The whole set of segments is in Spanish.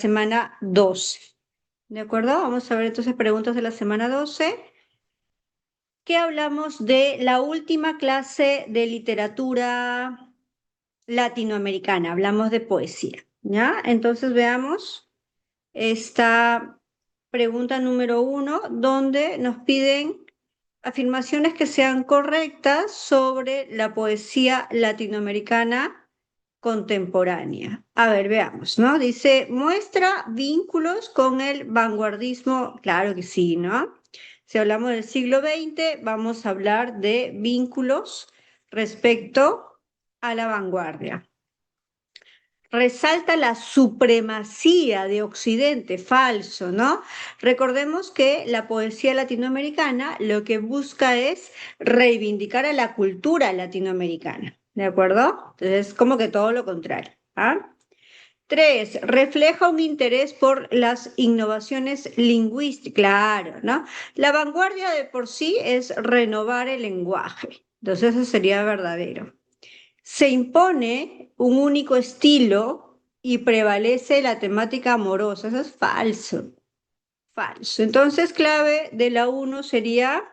semana 12. ¿De acuerdo? Vamos a ver entonces preguntas de la semana 12. ¿Qué hablamos de la última clase de literatura latinoamericana? Hablamos de poesía, ¿ya? Entonces veamos esta pregunta número 1, donde nos piden afirmaciones que sean correctas sobre la poesía latinoamericana contemporánea. A ver, veamos, ¿no? Dice, muestra vínculos con el vanguardismo. Claro que sí, ¿no? Si hablamos del siglo XX, vamos a hablar de vínculos respecto a la vanguardia. Resalta la supremacía de Occidente, falso, ¿no? Recordemos que la poesía latinoamericana lo que busca es reivindicar a la cultura latinoamericana, ¿de acuerdo? Entonces, como que todo lo contrario. ¿Ah? 3, refleja un interés por las innovaciones lingüísticas, claro, ¿no? La vanguardia de por sí es renovar el lenguaje, entonces eso sería verdadero. Se impone un único estilo y prevalece la temática amorosa. Eso es falso. Falso. Entonces, clave de la 1 sería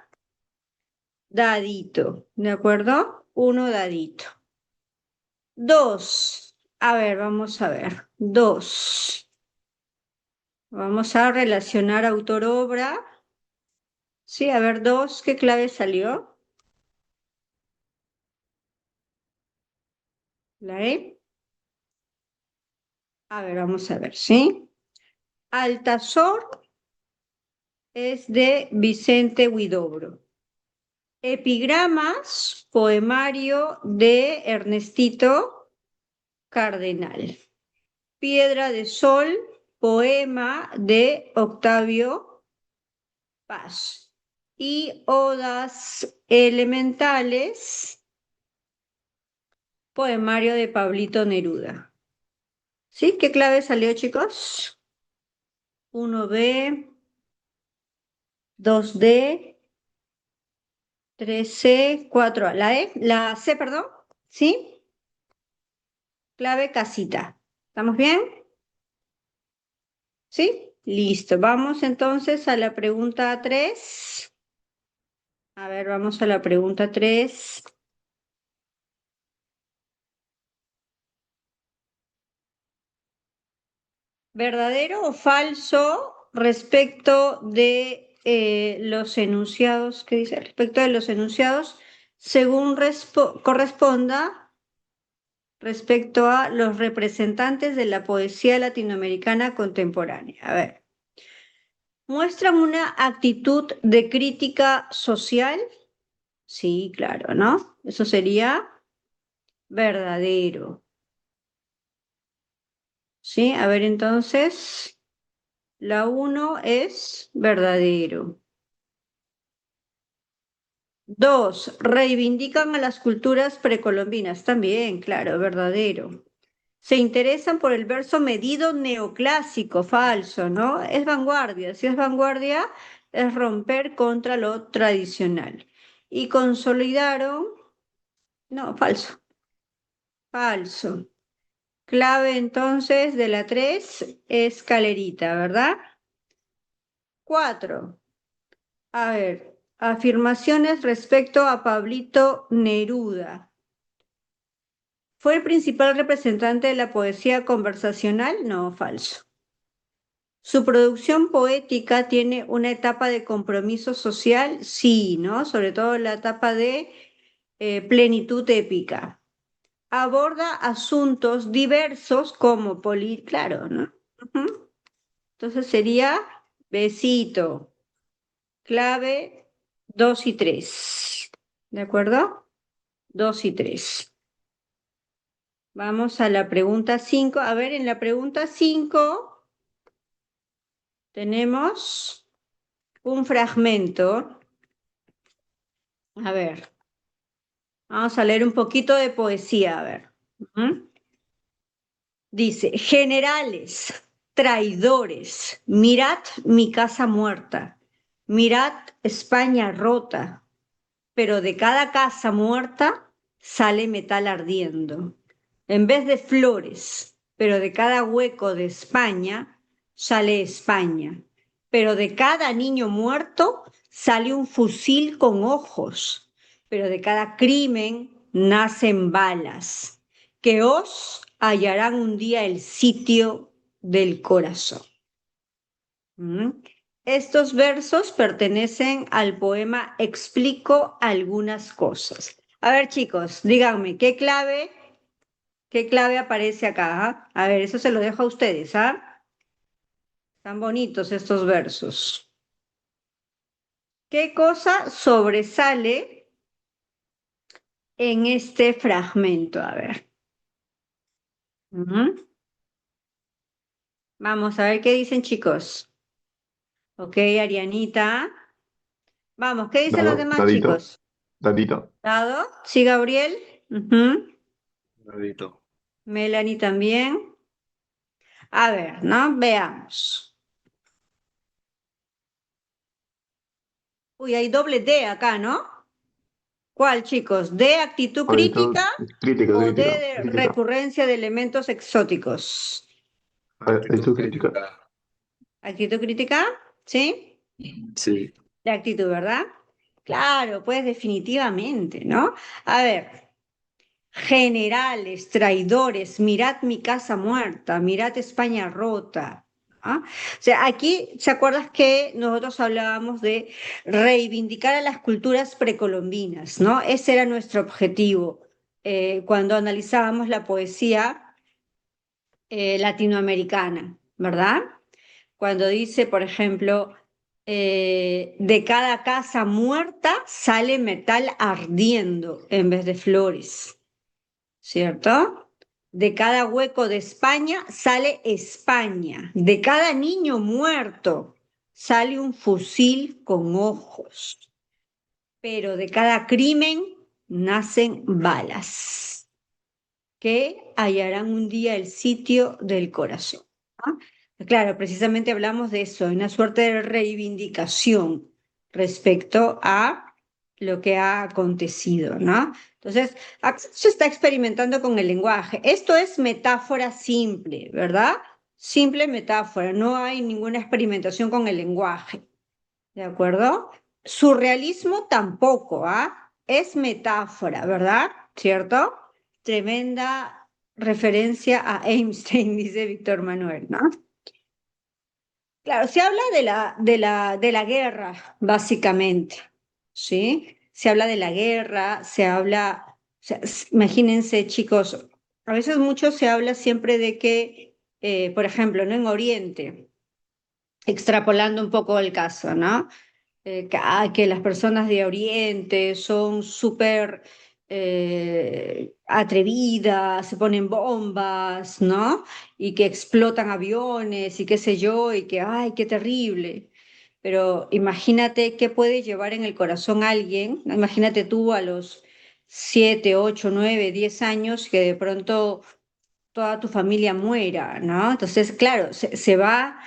dadito. ¿De acuerdo? 1 dadito. 2. A ver, vamos a ver. 2. Vamos a relacionar autor-obra. Sí, a ver, 2. ¿Qué clave salió? La E. A ver, vamos a ver, ¿sí? Altazor es de Vicente Huidobro. Epigramas, poemario de Ernestito Cardenal. Piedra de Sol, poema de Octavio Paz. Y Odas Elementales, poemario de Pablito Neruda. ¿Sí? ¿Qué clave salió, chicos? 1B, 2D, 3C, 4A. La C, perdón. ¿Sí? Clave casita. ¿Estamos bien? ¿Sí? Listo. Vamos entonces a la pregunta 3. A ver, vamos a la pregunta 3. ¿Verdadero o falso respecto de los enunciados? ¿Qué dice? Respecto de los enunciados, según corresponda respecto a los representantes de la poesía latinoamericana contemporánea. A ver. ¿Muestran una actitud de crítica social? Sí, claro, ¿no? Eso sería verdadero. ¿Sí? A ver, entonces, la 1 es verdadero. 2, reivindican a las culturas precolombinas. También, claro, verdadero. Se interesan por el verso medido neoclásico, falso, ¿no? Es vanguardia. Si es vanguardia, es romper contra lo tradicional. Y consolidaron, no, falso, falso. Clave entonces de la 3 es calerita, ¿verdad? 4. A ver, afirmaciones respecto a Pablito Neruda. ¿Fue el principal representante de la poesía conversacional? No, falso. ¿Su producción poética tiene una etapa de compromiso social? Sí, ¿no? Sobre todo la etapa de plenitud épica. Aborda asuntos diversos como claro, ¿no? Ujú. Entonces sería besito, clave 2 y 3. ¿De acuerdo? 2 y 3. Vamos a la pregunta 5. A ver, en la pregunta 5 tenemos un fragmento. A ver, vamos a leer un poquito de poesía, a ver. Ujú. Dice, generales, traidores, mirad mi casa muerta, mirad España rota, pero de cada casa muerta sale metal ardiendo. En vez de flores, pero de cada hueco de España sale España, pero de cada niño muerto sale un fusil con ojos, pero de cada crimen nacen balas, que os hallarán un día el sitio del corazón. ¿Mm? Estos versos pertenecen al poema Explico algunas cosas. A ver, chicos, díganme, qué clave aparece acá? ¿Ah? A ver, eso se lo dejo a ustedes, ¿ah? Están bonitos estos versos. ¿Qué cosa sobresale en este fragmento? A ver. Ujú. Vamos a ver qué dicen, chicos. Ok, Arianita. Vamos, ¿qué dicen los Dado, demás dadito, chicos? dadito. ¿Dado? ¿Sí, Gabriel? Ujú. Dadito. Melanie también. A ver, ¿no? Veamos. Uy, hay doble D acá, ¿no? ¿Cuál, chicos? ¿D actitud Actitud crítica crítica, o D crítica, de crítica. recurrencia de elementos exóticos? Actitud crítica. ¿Actitud crítica? ¿Sí? Sí. De actitud, ¿verdad? Claro, pues definitivamente, ¿no? A ver, generales, traidores, mirad mi casa muerta, mirad España rota. ¿Ah? O sea, aquí, ¿se acuerdas que nosotros hablábamos de reivindicar a las culturas precolombinas, ¿no? Ese era nuestro objetivo cuando analizábamos la poesía latinoamericana, ¿verdad? Cuando dice, por ejemplo, de cada casa muerta sale metal ardiendo en vez de flores. ¿Cierto? De cada hueco de España sale España. De cada niño muerto sale un fusil con ojos. Pero de cada crimen nacen balas que hallarán un día el sitio del corazón. ¿Ah? Claro, precisamente hablamos de eso, una suerte de reivindicación respecto a lo que ha acontecido, ¿no? Entonces, se está experimentando con el lenguaje. Esto es metáfora simple, ¿verdad? Simple metáfora, no hay ninguna experimentación con el lenguaje, ¿de acuerdo? Surrealismo tampoco, ¿ah? Es metáfora, ¿verdad? ¿Cierto? Tremenda referencia a Einstein, dice Víctor Manuel, ¿no? Claro, se habla de la guerra, básicamente, ¿sí? Se habla de la guerra, se habla, o sea, imagínense, chicos, a veces mucho se habla siempre de que, por ejemplo, ¿no? En Oriente, extrapolando un poco el caso, ¿no? Que las personas de Oriente son súper atrevidas, se ponen bombas, ¿no? Y que explotan aviones y qué sé yo, y que, ay, qué terrible. Pero imagínate qué puede llevar en el corazón alguien, ¿no? Imagínate tú a los 7, 8, 9, 10 años que de pronto toda tu familia muera, ¿no? Entonces, claro, se va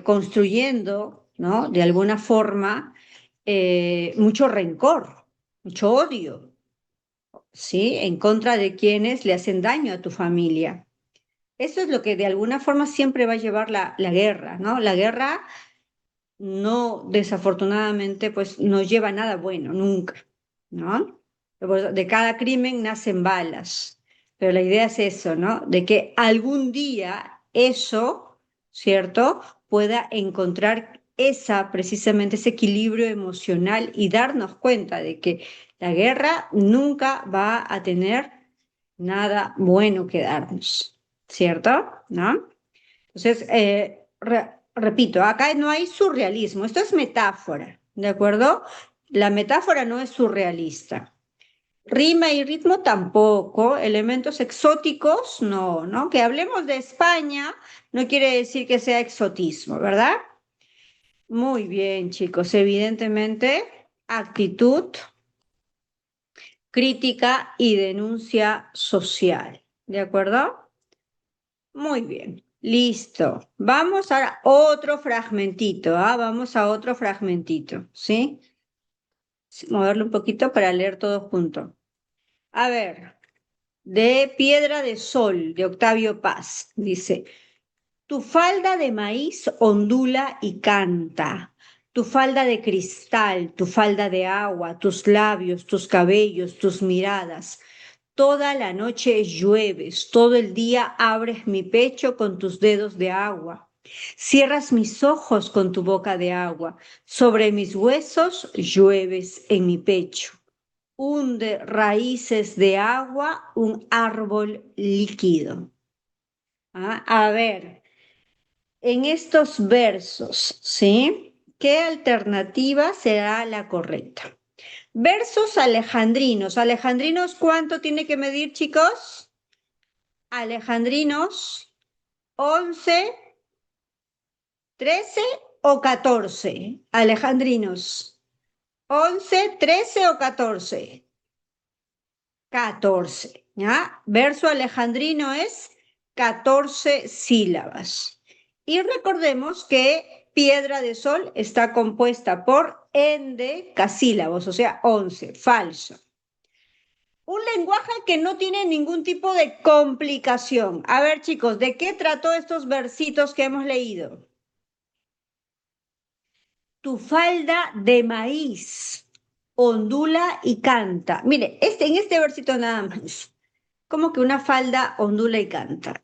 construyendo, ¿no? De alguna forma, mucho rencor, mucho odio, ¿sí? En contra de quienes le hacen daño a tu familia. Eso es lo que de alguna forma siempre va a llevar la guerra, ¿no? La guerra no, desafortunadamente, pues no lleva nada bueno, nunca, ¿no? De cada crimen nacen balas, pero la idea es eso, ¿no? De que algún día eso, ¿cierto? Pueda encontrar precisamente ese equilibrio emocional y darnos cuenta de que la guerra nunca va a tener nada bueno que darnos, ¿cierto? ¿No? Entonces, repito, acá no hay surrealismo, esto es metáfora, ¿de acuerdo? La metáfora no es surrealista. Rima y ritmo tampoco, elementos exóticos no, ¿no? Que hablemos de España no quiere decir que sea exotismo, ¿verdad? Muy bien, chicos, evidentemente, actitud, crítica y denuncia social, ¿de acuerdo? Muy bien, listo. Vamos a otro fragmentito, ¿ah? Vamos a otro fragmentito, ¿sí? Sí, moverlo un poquito para leer todo junto. A ver, de Piedra de Sol, de Octavio Paz, dice. Tu falda de maíz ondula y canta. Tu falda de cristal, tu falda de agua, tus labios, tus cabellos, tus miradas. Toda la noche llueves, todo el día abres mi pecho con tus dedos de agua. Cierras mis ojos con tu boca de agua. Sobre mis huesos llueves en mi pecho. Hunde raíces de agua un árbol líquido. A ver, en estos versos, ¿sí? ¿Qué alternativa será la correcta? Versos alejandrinos. ¿Alejandrinos cuánto tiene que medir, chicos? Alejandrinos, 11, 13 o 14. Alejandrinos, 11, 13 o 14. 14, ¿ya? Verso alejandrino es 14 sílabas. Y recordemos que piedra de sol está compuesta por endecasílabos, o sea, 11, falso. Un lenguaje que no tiene ningún tipo de complicación. A ver, chicos, ¿de qué trató estos versitos que hemos leído? Tu falda de maíz ondula y canta. Mire, en este versito nada más. Como que una falda ondula y canta.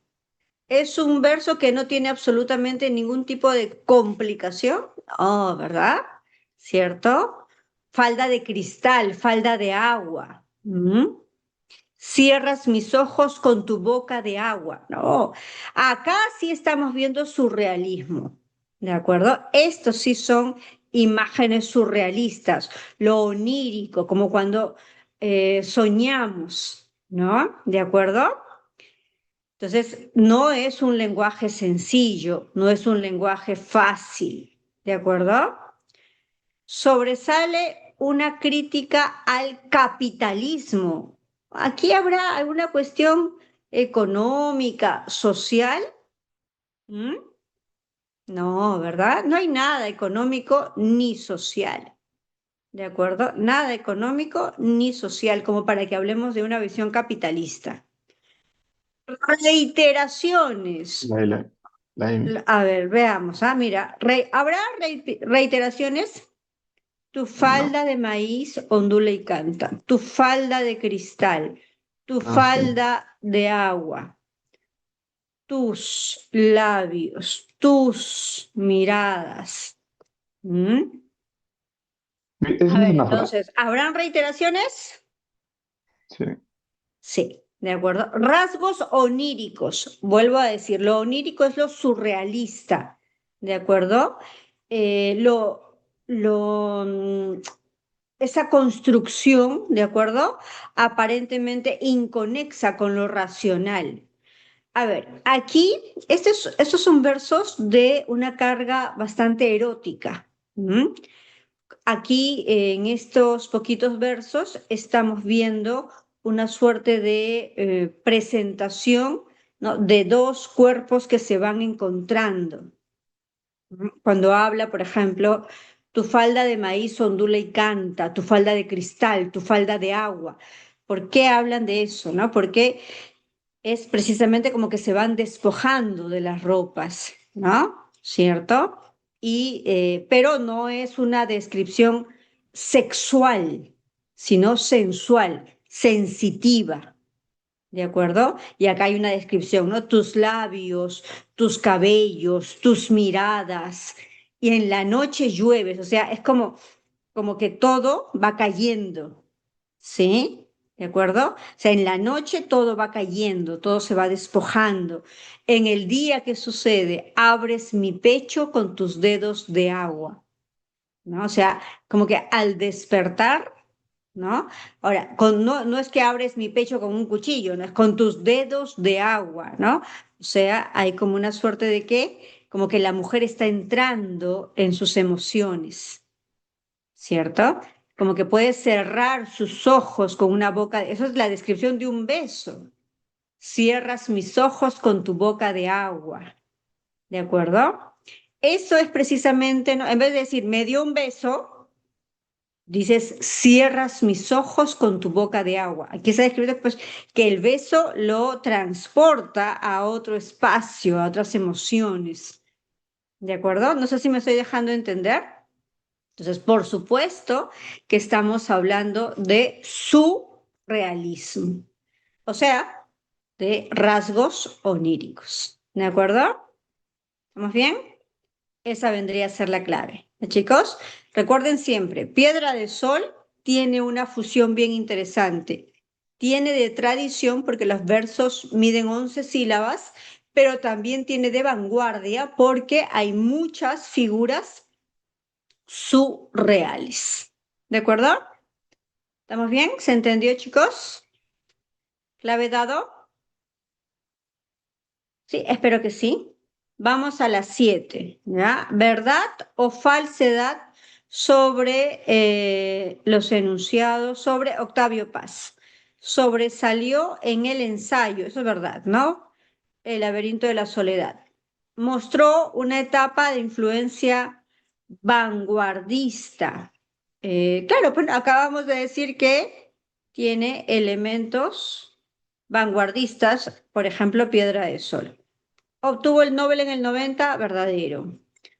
Es un verso que no tiene absolutamente ningún tipo de complicación. Oh, ¿verdad? ¿Cierto? Falda de cristal, falda de agua. Cierras mis ojos con tu boca de agua. No, acá sí estamos viendo surrealismo. ¿De acuerdo? Estos sí son imágenes surrealistas, lo onírico, como cuando soñamos, ¿no? ¿De acuerdo? Entonces, no es un lenguaje sencillo, no es un lenguaje fácil, ¿de acuerdo? Sobresale una crítica al capitalismo. ¿Aquí habrá alguna cuestión económica, social? ¿Mm? No, ¿verdad? No hay nada económico ni social, ¿de acuerdo? Nada económico ni social, como para que hablemos de una visión capitalista. Reiteraciones. La M. A ver, veamos. Mira, ¿habrá reiteraciones? Tu No. falda de maíz ondula y canta. Tu falda de cristal. Tu Ah, sí. falda de agua. Tus labios. Tus miradas. ¿Mm? ¿Esa A no es ver, una frase? entonces, ¿habrán reiteraciones? Sí. Sí, de acuerdo. Rasgos oníricos. Vuelvo a decir, lo onírico es lo surrealista. ¿De acuerdo? Eh, lo, lo, esa construcción, ¿de acuerdo? Aparentemente inconexa con lo racional. A ver, aquí, estos son versos de una carga bastante erótica. ¿Mm? Aquí, en estos poquitos versos, estamos viendo una suerte de presentación, ¿no? De dos cuerpos que se van encontrando. Cuando habla, por ejemplo, tu falda de maíz ondula y canta, tu falda de cristal, tu falda de agua. ¿Por qué hablan de eso, no? Porque es precisamente como que se van despojando de las ropas, ¿no? ¿Cierto? Pero no es una descripción sexual, sino sensual, sensitiva. ¿De acuerdo? Y acá hay una descripción, ¿no? Tus labios, tus cabellos, tus miradas, y en la noche llueves, o sea, es como que todo va cayendo, ¿sí? ¿De acuerdo? O sea, en la noche todo va cayendo, todo se va despojando. En el día que sucede, abres mi pecho con tus dedos de agua, ¿no? O sea, como que al despertar, ¿no? Ahora, no es que abres mi pecho con un cuchillo, no es con tus dedos de agua, ¿no? O sea, hay como una suerte de que, como que la mujer está entrando en sus emociones, ¿cierto? Como que puede cerrar sus ojos con una boca, eso es la descripción de un beso. Cierras mis ojos con tu boca de agua, ¿de acuerdo? Eso es precisamente, ¿no? En vez de decir, me dio un beso, Dices, cierras mis ojos con tu boca de agua. Aquí está escrito pues, que el beso lo transporta a otro espacio, a otras emociones. ¿De acuerdo? No sé si me estoy dejando entender. Entonces, por supuesto que estamos hablando de su realismo, o sea, de rasgos oníricos. ¿De acuerdo? ¿Estamos bien? Esa vendría a ser la clave. Chicos, recuerden siempre, Piedra de Sol tiene una fusión bien interesante. Tiene de tradición porque los versos miden 11 sílabas, pero también tiene de vanguardia porque hay muchas figuras surreales. ¿De acuerdo? ¿Estamos bien? ¿Se entendió, chicos? ¿Clave dado? Sí, espero que sí. Vamos a las 7, ¿ya? ¿Verdad o falsedad sobre los enunciados, sobre Octavio Paz? Sobresalió en el ensayo, eso es verdad, ¿no? El laberinto de la soledad. Mostró una etapa de influencia vanguardista. Claro, pues acabamos de decir que tiene elementos vanguardistas, por ejemplo, Piedra de Sol. Obtuvo el Nobel en el 90, verdadero.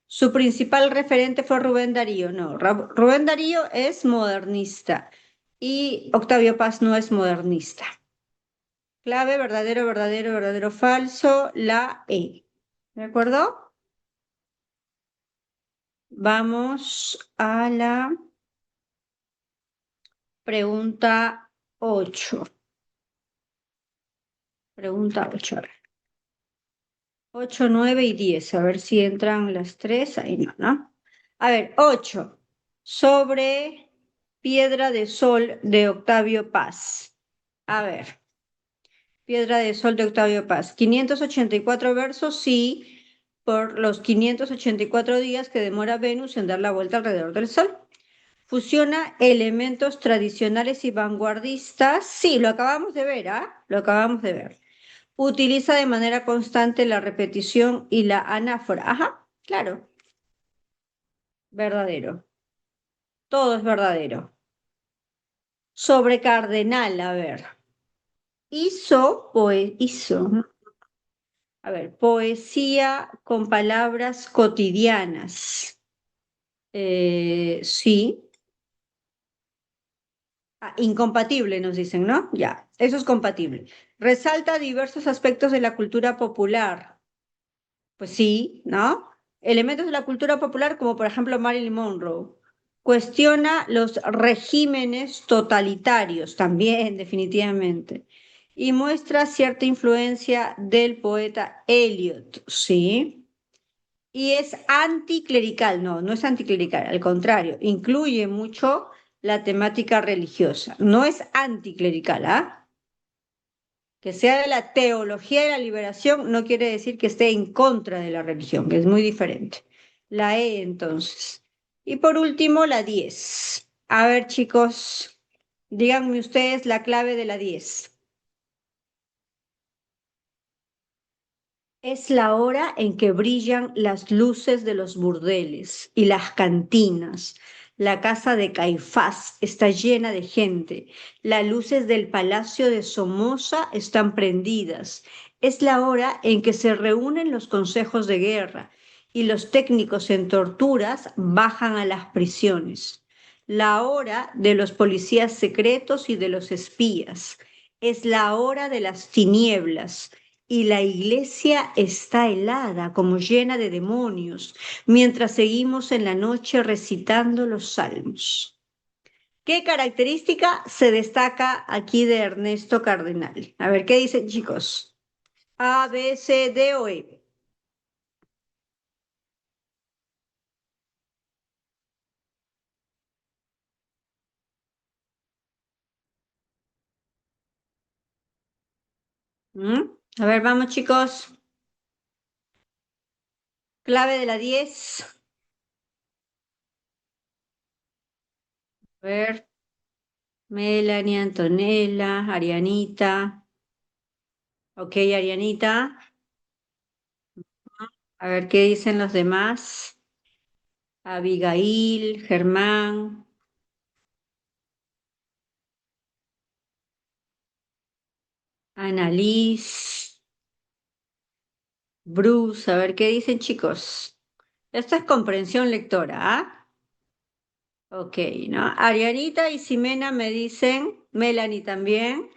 Su principal referente fue Rubén Darío, no. Rubén Darío es modernista y Octavio Paz no es modernista. Clave, verdadero, verdadero, verdadero, falso, la E. ¿De acuerdo? Vamos a la pregunta 8. Pregunta 8. A ver. 8, 9 y 10. A ver si entran las tres. Ahí no, ¿no? A ver, 8. Sobre Piedra de Sol de Octavio Paz. A ver, Piedra de Sol de Octavio Paz. 584 versos, sí, por los 584 días que demora Venus en dar la vuelta alrededor del Sol. Fusiona elementos tradicionales y vanguardistas. Sí, lo acabamos de ver, ¿ah? Lo acabamos de ver. Utiliza de manera constante la repetición y la anáfora. Ajá, claro, verdadero. Todo es verdadero. Sobre Cardenal, a ver. Hizo, a ver, poesía con palabras cotidianas. Sí. Ah, incompatible, nos dicen, ¿no? Ya, eso es compatible. Resalta diversos aspectos de la cultura popular. Pues sí, ¿no? Elementos de la cultura popular, como por ejemplo Marilyn Monroe. Cuestiona los regímenes totalitarios, también, definitivamente. Y muestra cierta influencia del poeta Eliot, ¿sí? Y es anticlerical, no, no es anticlerical, al contrario, incluye mucho la temática religiosa. No es anticlerical, ¿ah? Que sea de la teología de la liberación no quiere decir que esté en contra de la religión, que es muy diferente. La E entonces. Y por último, la 10. A ver, chicos, díganme ustedes la clave de la 10. Es la hora en que brillan las luces de los burdeles y las cantinas. La casa de Caifás está llena de gente. Las luces del palacio de Somoza están prendidas. Es la hora en que se reúnen los consejos de guerra y los técnicos en torturas bajan a las prisiones. La hora de los policías secretos y de los espías. Es la hora de las tinieblas y la iglesia está helada, como llena de demonios, mientras seguimos en la noche recitando los salmos. ¿Qué característica se destaca aquí de Ernesto Cardenal? A ver, ¿qué dicen, chicos? A, B, C, D o E. ¿Mm? A ver, vamos, chicos. Clave de la 10. A ver, Melanie, Antonella, Arianita. Ok, Arianita. A ver qué dicen los demás. Abigail, Germán. Annalise, Bruce, a ver qué dicen, chicos. Esto es comprensión lectora, ¿ah? Ok, ¿no? Arianita y Ximena me dicen, Melanie también.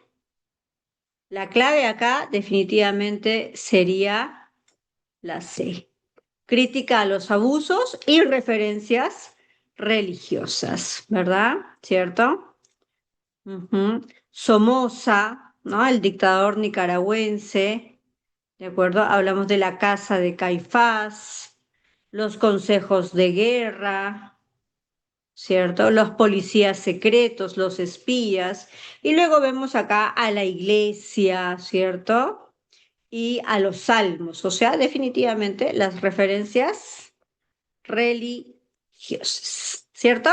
La clave acá definitivamente sería la C. Crítica a los abusos y referencias religiosas, ¿verdad? ¿Cierto? Ujú. Somoza, ¿no? El dictador nicaragüense, ¿de acuerdo? Hablamos de la casa de Caifás, los consejos de guerra, ¿cierto? Los policías secretos, los espías, y luego vemos acá a la iglesia, ¿cierto? Y a los salmos, o sea, definitivamente las referencias religiosas, ¿cierto?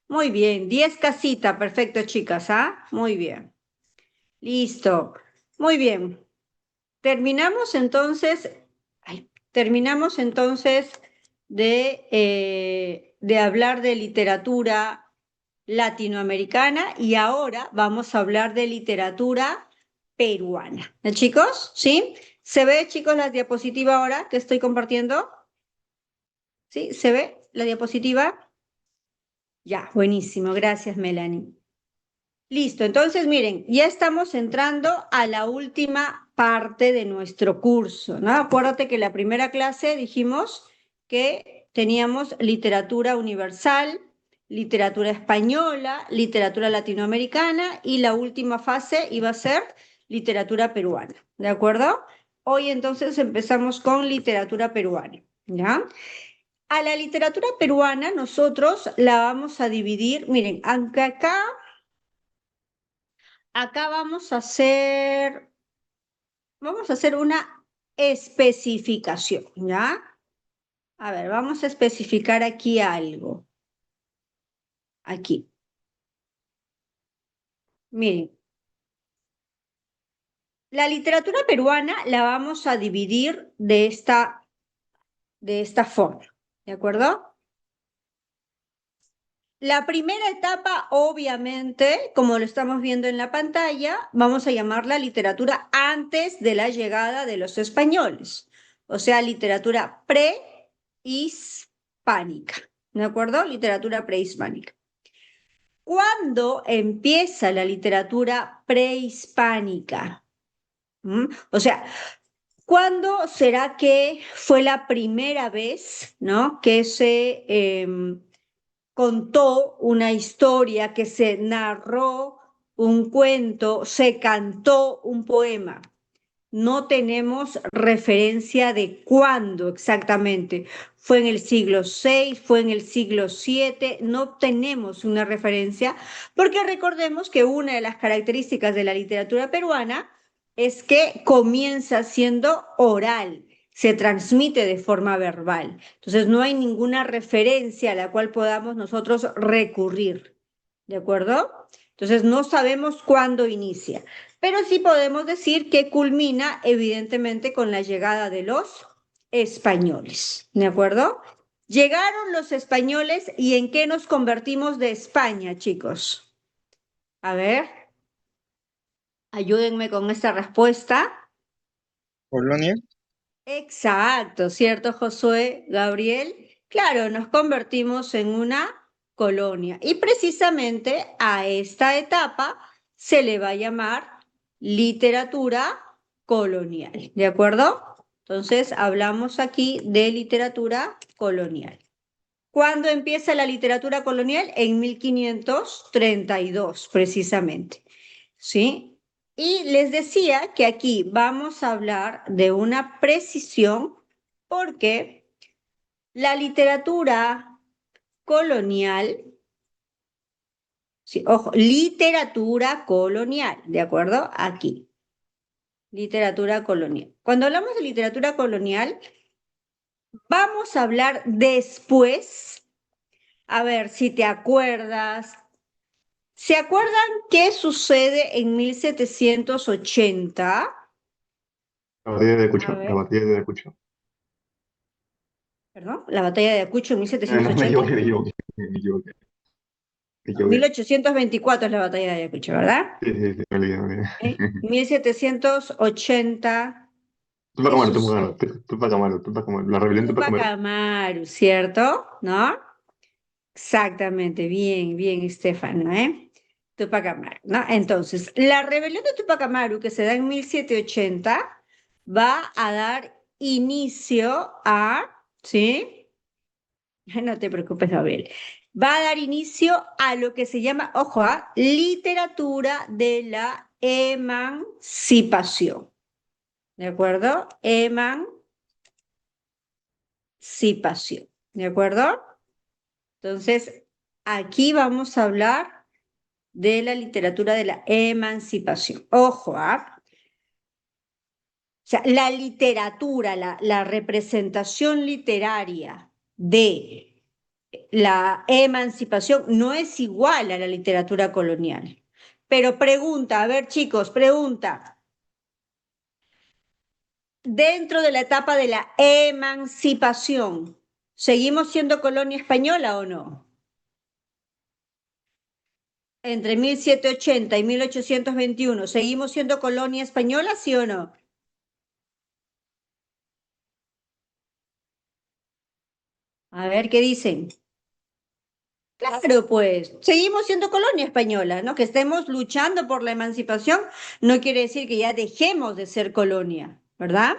Muy bien, 10 casita, perfecto, chicas, ¿ah? Muy bien, listo, muy bien. Terminamos entonces, terminamos entonces de hablar de literatura latinoamericana y ahora vamos a hablar de literatura peruana. Chicos? ¿Sí? ¿Se ve, chicos, la diapositiva ahora que estoy compartiendo? ¿Sí? ¿Se ve la diapositiva? Ya, buenísimo. Gracias, Melanie. Listo, entonces miren, ya estamos entrando a la última parte de nuestro curso, ¿no? Acuérdate que la primera clase dijimos que teníamos literatura universal, literatura española, literatura latinoamericana y la última fase iba a ser literatura peruana, ¿de acuerdo? Hoy entonces empezamos con literatura peruana, ¿ya? A la literatura peruana nosotros la vamos a dividir, miren, aunque acá vamos a hacer una especificación, ¿ya? A ver, vamos a especificar aquí algo. Aquí. Miren, la literatura peruana la vamos a dividir de esta forma, ¿de acuerdo? La primera etapa, obviamente, como lo estamos viendo en la pantalla, vamos a llamarla literatura antes de la llegada de los españoles, o sea, literatura prehispánica, ¿de acuerdo? Literatura prehispánica. ¿Cuándo empieza la literatura prehispánica? O sea, ¿cuándo será que fue la primera vez, ¿no? Que se contó una historia, que se narró un cuento, se cantó un poema? No tenemos referencia de cuándo exactamente. ¿Fue en el siglo VI? ¿Fue en el siglo VII? No tenemos una referencia porque recordemos que una de las características de la literatura peruana es que comienza siendo oral, se transmite de forma verbal. Entonces no hay ninguna referencia a la cual podamos nosotros recurrir. ¿De acuerdo? Entonces no sabemos cuándo inicia, pero sí podemos decir que culmina evidentemente con la llegada de los españoles, ¿de acuerdo? Llegaron los españoles y ¿en qué nos convertimos de España, chicos? A ver, ayúdenme con esta respuesta. Polonia. Exacto, ¿cierto, Josué, Gabriel? Claro, nos convertimos en una colonia y precisamente a esta etapa se le va a llamar literatura colonial, ¿de acuerdo? Entonces, hablamos aquí de literatura colonial. ¿Cuándo empieza la literatura colonial? En 1532, precisamente, ¿sí? Y les decía que aquí vamos a hablar de una precisión porque la literatura colonial, sí, ojo, literatura colonial, ¿de acuerdo? Aquí, literatura colonial. Cuando hablamos de literatura colonial, vamos a hablar después, a ver si te acuerdas. ¿Se acuerdan qué sucede en 1780? La batalla de A Ayacucho, la ver, batalla de Ayacucho. perdón, la batalla de Ayacucho en No, me 1780. equivoqué, me equivoqué, me equivoqué. Me equivoqué. 1824 es la batalla de Ayacucho, ¿verdad? Sí, sí, sí, me olvidé, me olvidé. 1780, Tupac ¿qué Amaru, Tupac Amaru, sucede? Tupac Amaru, Tupac Amaru. La rebelión de Tupac Tupac Amaru. Amaru, ¿cierto? ¿No? Exactamente, bien, bien, Estefano, ¿eh? Tupac Amaru, ¿no? Entonces, la rebelión de Tupac Amaru, que se da en 1780, va a dar inicio a, ¿sí? No te preocupes, Gabriel. Va a dar inicio a lo que se llama, ojo, literatura de la emancipación. ¿De acuerdo? Emancipación. ¿De acuerdo? Entonces, aquí vamos a hablar de la literatura de la emancipación. Ojo, ¿ah? O sea, la literatura, la representación literaria de la emancipación no es igual a la literatura colonial. Pero pregunta, a ver chicos, pregunta, dentro de la etapa de la emancipación, ¿seguimos siendo colonia española o no? Entre 1780 y 1821, ¿seguimos siendo colonia española, sí o no? A ver, ¿qué dicen? Claro, pues seguimos siendo colonia española, ¿no? Que estemos luchando por la emancipación no quiere decir que ya dejemos de ser colonia, ¿verdad?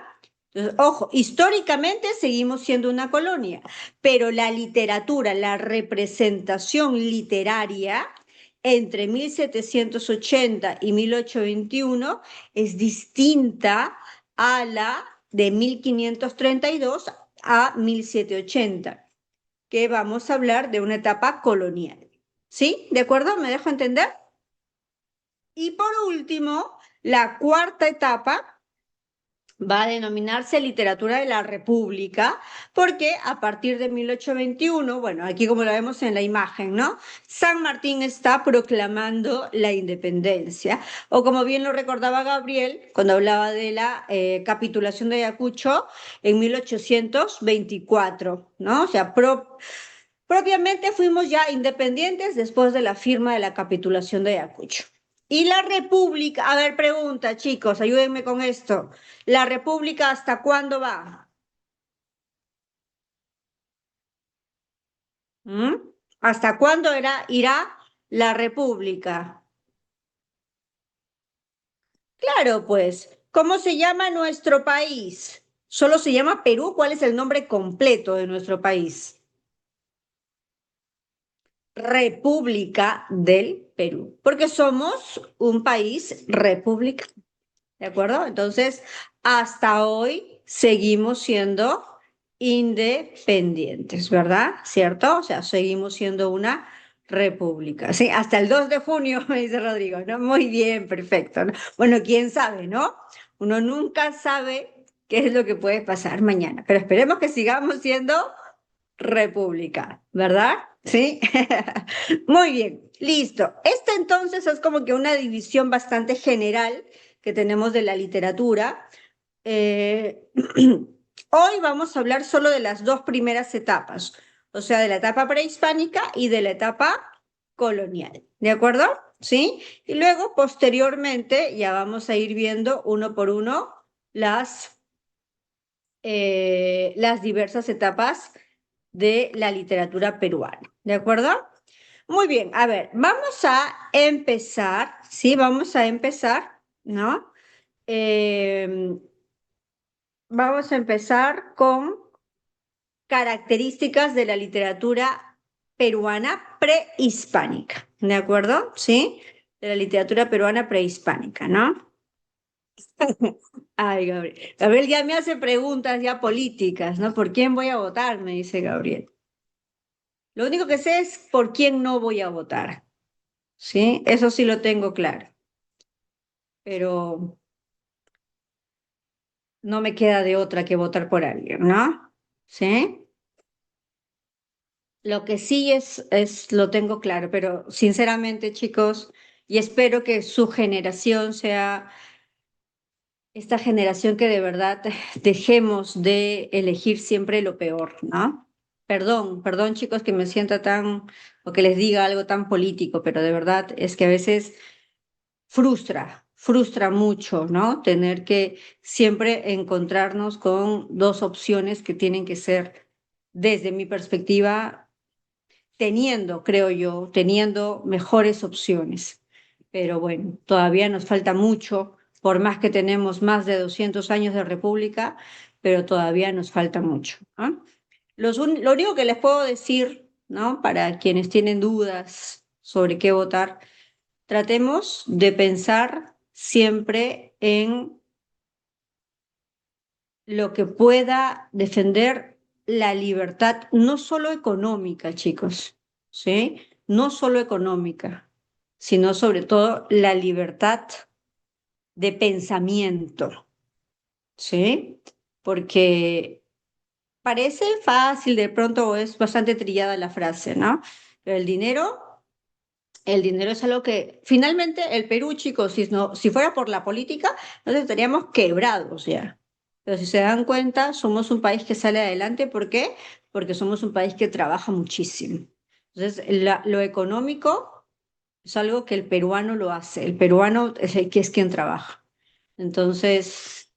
Entonces, ojo, históricamente seguimos siendo una colonia, pero la literatura, la representación literaria entre 1780 y 1821 es distinta a la de 1532 a 1780 que vamos a hablar de una etapa colonial. ¿Sí? ¿De acuerdo? ¿Me dejo entender? Y por último, la cuarta etapa va a denominarse literatura de la República, porque a partir de 1821, bueno, aquí como lo vemos en la imagen, ¿no? San Martín está proclamando la independencia, o como bien lo recordaba Gabriel cuando hablaba de la capitulación de Ayacucho en 1824, ¿no? O sea, propiamente fuimos ya independientes después de la firma de la capitulación de Ayacucho. Y la República, a ver, pregunta, chicos, ayúdenme con esto. ¿La República hasta cuándo va? ¿Mm? ¿Hasta cuándo irá la República? Claro, pues, ¿cómo se llama nuestro país? Solo se llama Perú. ¿Cuál es el nombre completo de nuestro país? República del Perú, porque somos un país república. ¿De acuerdo? Entonces, hasta hoy seguimos siendo independientes, ¿verdad? ¿Cierto? O sea, seguimos siendo una república. Sí, hasta el 2 de junio, me dice Rodrigo, ¿no? Muy bien, perfecto, ¿no? Bueno, quién sabe, ¿no? Uno nunca sabe qué es lo que puede pasar mañana, pero esperemos que sigamos siendo república, ¿verdad? Sí. Muy bien, listo. Esta entonces es como que una división bastante general que tenemos de la literatura. Eh, Hoy vamos a hablar solo de las dos primeras etapas, o sea, de la etapa prehispánica y de la etapa colonial, ¿de acuerdo? ¿Sí? Y luego, posteriormente, ya vamos a ir viendo uno por uno las diversas etapas de la literatura peruana, ¿de acuerdo? Muy bien, a ver, vamos a empezar, ¿sí? Vamos a empezar, ¿no? Eh, Vamos a empezar con características de la literatura peruana prehispánica, ¿de acuerdo? ¿Sí? De la literatura peruana prehispánica, ¿no? Ay, Gabriel. Gabriel ya me hace preguntas ya políticas, ¿no? ¿Por quién voy a votar? Me dice Gabriel. Lo único que sé es por quién no voy a votar, ¿sí? Eso sí lo tengo claro, pero no me queda de otra que votar por alguien, ¿no? ¿Sí? Lo que sí lo tengo claro, pero sinceramente, chicos, y espero que su generación sea esta generación que de verdad dejemos de elegir siempre lo peor, ¿no? Perdón chicos que me sienta o que les diga algo tan político, pero de verdad es que a veces frustra mucho, ¿no? Tener que siempre encontrarnos con dos opciones que tienen que ser, desde mi perspectiva, creo yo, teniendo mejores opciones. Pero bueno, todavía nos falta mucho, por más que tenemos más de 200 años de república, pero todavía nos falta mucho, ¿no? Lo único que les puedo decir, ¿no? Para quienes tienen dudas sobre qué votar, tratemos de pensar siempre en lo que pueda defender la libertad, no solo económica, chicos, ¿sí? No solo económica, sino sobre todo la libertad de pensamiento, ¿sí? Porque parece fácil, de pronto es bastante trillada la frase, ¿no? Pero el dinero es algo que finalmente el Perú, chicos, si fuera por la política, nos estaríamos quebrados ya. Pero si se dan cuenta, somos un país que sale adelante. ¿Por qué? Porque somos un país que trabaja muchísimo. Entonces, lo económico es algo que el peruano lo hace. El peruano es el que es quien trabaja. Entonces,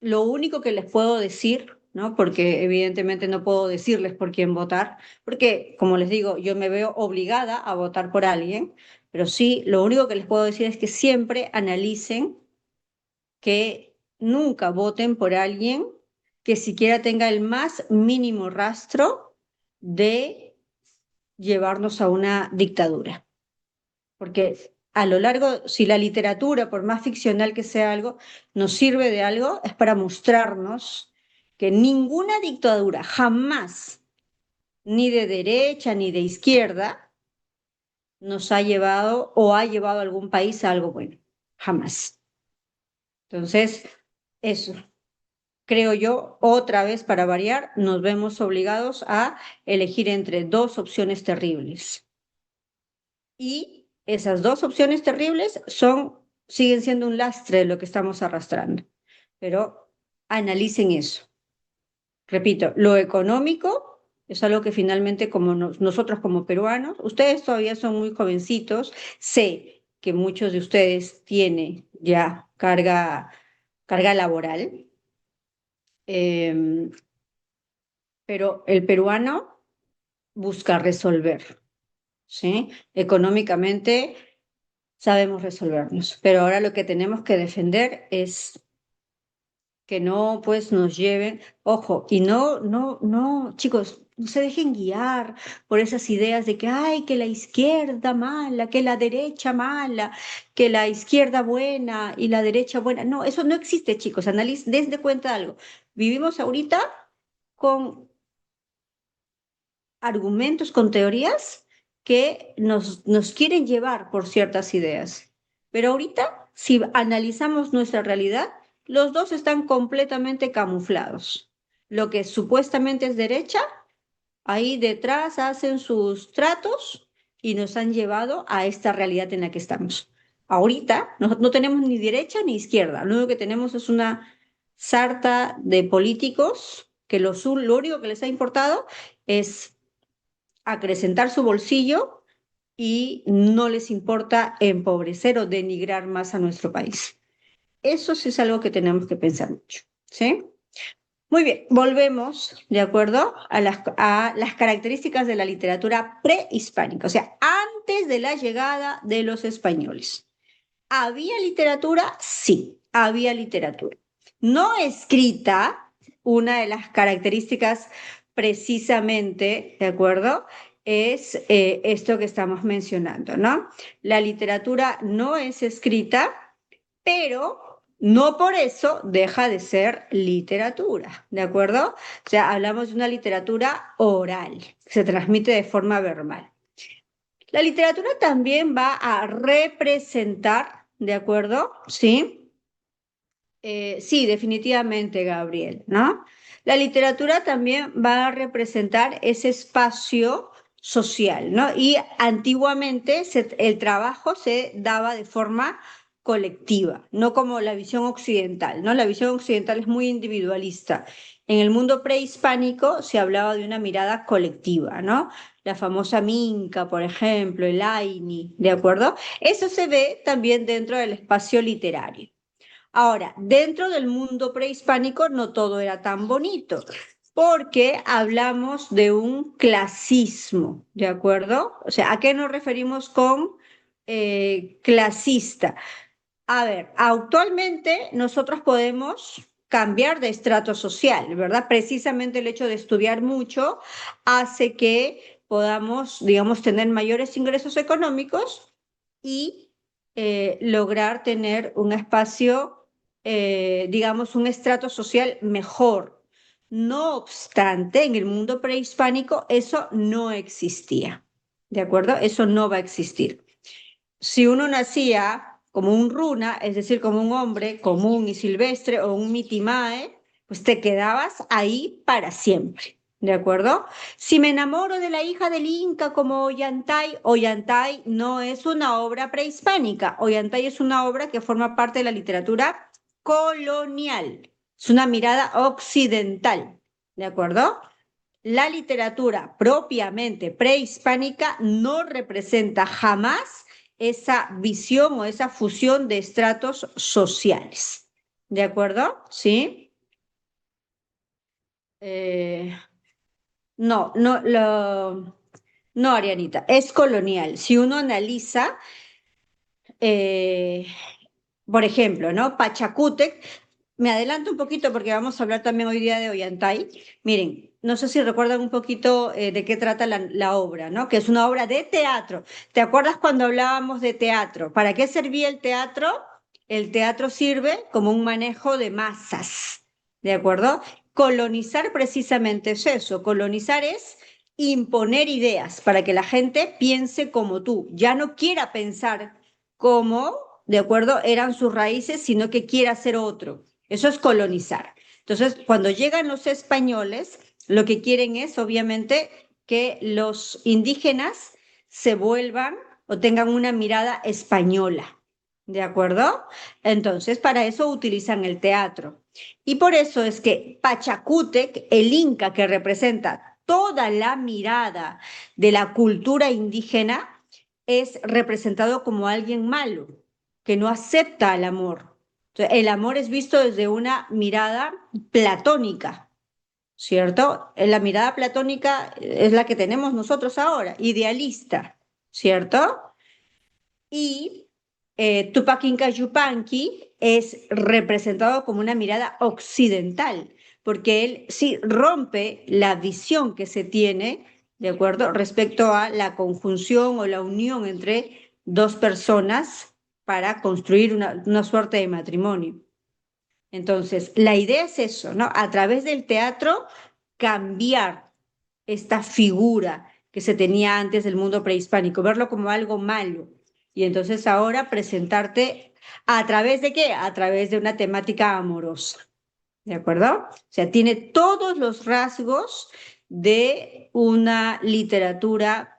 lo único que les puedo decir, ¿no? Porque evidentemente no puedo decirles por quién votar, porque, como les digo, yo me veo obligada a votar por alguien, pero sí, lo único que les puedo decir es que siempre analicen, que nunca voten por alguien que siquiera tenga el más mínimo rastro de llevarnos a una dictadura. Porque a lo largo, si la literatura, por más ficcional que sea algo, nos sirve de algo, es para mostrarnos que ninguna dictadura jamás, ni de derecha ni de izquierda, nos ha llevado o ha llevado a algún país a algo bueno. Jamás. Entonces, eso, creo yo, otra vez para variar, nos vemos obligados a elegir entre dos opciones terribles. Y esas dos opciones terribles siguen siendo un lastre de lo que estamos arrastrando. Pero analicen eso. Repito, lo económico es algo que finalmente, como nosotros como peruanos, ustedes todavía son muy jovencitos, sé que muchos de ustedes tienen ya carga laboral, eh, pero el peruano busca resolver, ¿sí? Económicamente sabemos resolvernos, pero ahora lo que tenemos que defender es que no pues nos lleven, ojo, y no, chicos, no se dejen guiar por esas ideas de que, ay, que la izquierda mala, que la derecha mala, que la izquierda buena y la derecha buena. No, eso no existe, chicos, dense cuenta de algo. Vivimos ahorita con argumentos, con teorías que nos quieren llevar por ciertas ideas. Pero ahorita, si analizamos nuestra realidad, los dos están completamente camuflados. Lo que supuestamente es derecha, ahí detrás hacen sus tratos y nos han llevado a esta realidad en la que estamos. Ahorita no tenemos ni derecha ni izquierda, lo único que tenemos es una sarta de políticos que lo único que les ha importado es acrecentar su bolsillo y no les importa empobrecer o denigrar más a nuestro país. Eso sí es algo que tenemos que pensar mucho, ¿sí? Muy bien, volvemos, ¿de acuerdo? A las características de la literatura prehispánica, o sea, antes de la llegada de los españoles. ¿Había literatura? Sí, había literatura. No escrita, una de las características precisamente, ¿de acuerdo? Es esto que estamos mencionando, ¿no? La literatura no es escrita, pero no por eso deja de ser literatura, ¿de acuerdo? O sea, hablamos de una literatura oral, que se transmite de forma verbal. La literatura también va a representar, ¿de acuerdo? Sí, sí, definitivamente, Gabriel, ¿no? La literatura también va a representar ese espacio social, ¿no? Y antiguamente el trabajo se daba de forma colectiva, no como la visión occidental, ¿no? La visión occidental es muy individualista En el mundo prehispánico se hablaba de una mirada colectiva, ¿no? La famosa Minca, por ejemplo, el Aini, ¿de acuerdo? Eso se ve también dentro del espacio literario. Ahora, dentro del mundo prehispánico no todo era tan bonito, porque hablamos de un clasismo, ¿de acuerdo? O sea, ¿a qué nos referimos con clasista? A ver, actualmente nosotros podemos cambiar de estrato social, ¿verdad? Precisamente el hecho de estudiar mucho hace que podamos, digamos, tener mayores ingresos económicos y lograr tener un espacio, digamos, un estrato social mejor. No obstante, en el mundo prehispánico eso no existía, ¿de acuerdo? Eso no va a existir. Si uno nacía como un runa, es decir, como un hombre común y silvestre o un mitimae, pues te quedabas ahí para siempre, ¿de acuerdo? Si me enamoro de la hija del Inca como Ollantay, Ollantay no es una obra prehispánica, Ollantay es una obra que forma parte de la literatura colonial, es una mirada occidental, ¿de acuerdo? La literatura propiamente prehispánica no representa jamás esa visión o esa fusión de estratos sociales. ¿De acuerdo? ¿Sí? Eh, no, Arianita, es colonial. Si uno analiza, eh, por ejemplo, ¿no? Pachacútec, me adelanto un poquito porque vamos a hablar también hoy día de Ollantay. Miren, no sé si recuerdan un poquito de qué trata la obra, ¿no? Que es una obra de teatro. ¿Te acuerdas cuando hablábamos de teatro? ¿Para qué servía el teatro? El teatro sirve como un manejo de masas, ¿de acuerdo? Colonizar precisamente es eso. Colonizar es imponer ideas para que la gente piense como tú, ya no quiera pensar como, ¿de acuerdo?, eran sus raíces, sino que quiera ser otro. Eso es colonizar. Entonces, cuando llegan los españoles, lo que quieren es, obviamente, que los indígenas se vuelvan o tengan una mirada española, ¿de acuerdo? Entonces, para eso utilizan el teatro. Y por eso es que Pachacútec, el inca que representa toda la mirada de la cultura indígena, es representado como alguien malo, que no acepta el amor. Entonces, el amor es visto desde una mirada platónica, ¿cierto? La mirada platónica es la que tenemos nosotros ahora, idealista, ¿cierto? Y Tupac Inca Yupanqui es representado como una mirada occidental, porque él sí rompe la visión que se tiene, ¿de acuerdo?, respecto a la conjunción o la unión entre dos personas para construir una suerte de matrimonio. Entonces, la idea es eso, ¿no? A través del teatro, cambiar esta figura que se tenía antes del mundo prehispánico, verlo como algo malo. Y entonces ahora presentarte a través de qué? A través de una temática amorosa, ¿de acuerdo? O sea, tiene todos los rasgos de una literatura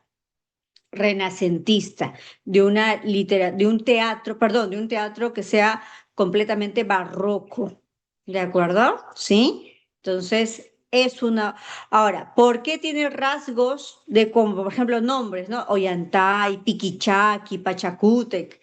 renacentista, de un teatro, perdón, de un teatro que sea completamente barroco, ¿de acuerdo? ¿Sí? Entonces, es una... Ahora, ¿por qué tiene rasgos de, como por ejemplo, nombres, ¿no? Ollantay, Piquichaqui, Pachacútec,